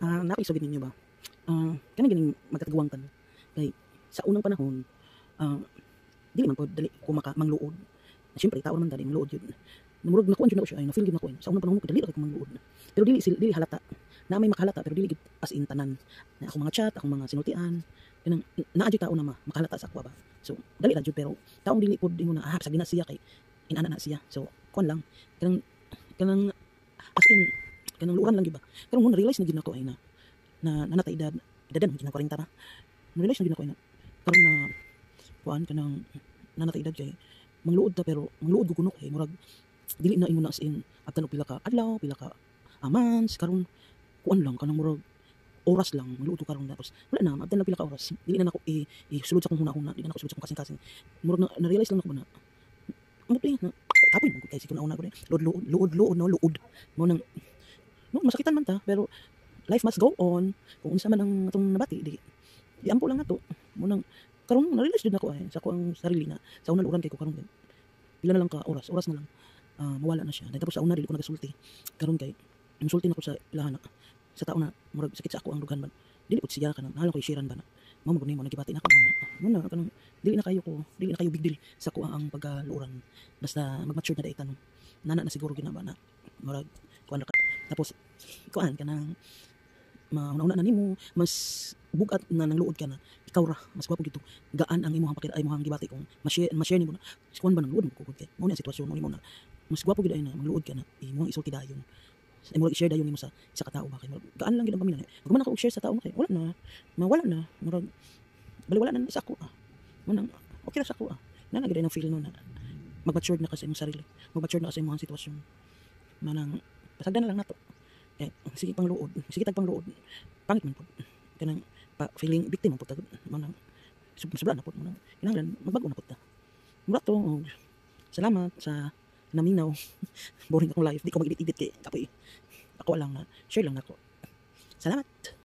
Naisugid ninyo ba? Kani ganing magkatiguang kan. Kay sa unang panahon, dili man pod dali ko mangluod. Siyempre tao naman dali mangluod yun. Namurog nakuan jud na ko siya ay na feel gid nako sa unang panahon ko dali ra ko mangluod. Pero dili halata. Na may makahalata pero dili gid as in tanan. Na akong mga chat, akong mga sinultian, kanang naa jud tao na makahalata sa ako ba. So dali ra jud pero taong dili pod ingon na sa gina siya kay inana na siya. So kuan lang kanang as in kanang luuran lang gid ba. Pero mo na realize na gid nako ay na natay edadan gid na 40 na. Na-realize na gid ako na karon na kuan kanang nanatay edad kay mangluod ta pero mangluod ko kuno kay murag dili na ingon na as in after pila ka adlaw pila ka months karon kuan lang kanang murag oras lang mangluod ko karon tapos wala na after na pila ka oras dili na nako sulod sa kong hunahuna dili na nako sulod sa kong kasing-kasing murag na realize lang nako na mo na kapoy man kay siguro una ko luod mo nang no masakitan man ta pero life must go on kung unsa man ang atong nabati di ampo lang nato mo nang karon na-realize din ako sa ko ang sarili na sa unang uran kay ko karon pila na lang ka oras na lang mawala na siya tapos sa una dili ko nagasulti karon kay musulti na ko sa ilahan sa tao na murag sakit sa ako ang dugan ba dili ko siya kanang nahala ko i-sharean ba na mo gud nimo nagibati na ako na kanang dili na kayo big deal sa ko ang pagkaluuran basta mag-mature na dayta no nana na siguro ginaba na murag kuan ka tapos kuan kanang mauna na nimo mas bugat na nangluod ka na ikaw ra mas gwapo gito gaan ang imong pakita ay imong gibati kung ma-share nimo na kuan ba nangluod mo ko kay mo na sitwasyon mo nimo na mas gwapo gid ay na mangluod ka na imong isulti dayon ay mo i-share dayon nimo sa katao ba kay gaan lang gid ang pamilya ug man ako share sa tao kay wala na murag baliwala na sa ako mo nang okay ra sa ako na gid ang feel no na mag-mature na kasi imong sarili mag-mature na kasi imong sitwasyon manang pasagdan na lang nato sige tag pangluod pangit man po kanang feeling victim po tagod manang sobra na po manang kinahanglan magbago na po ta mura to salamat sa naminaw boring akong life di ko mag-edit kay kapoy ako lang na share lang nako salamat.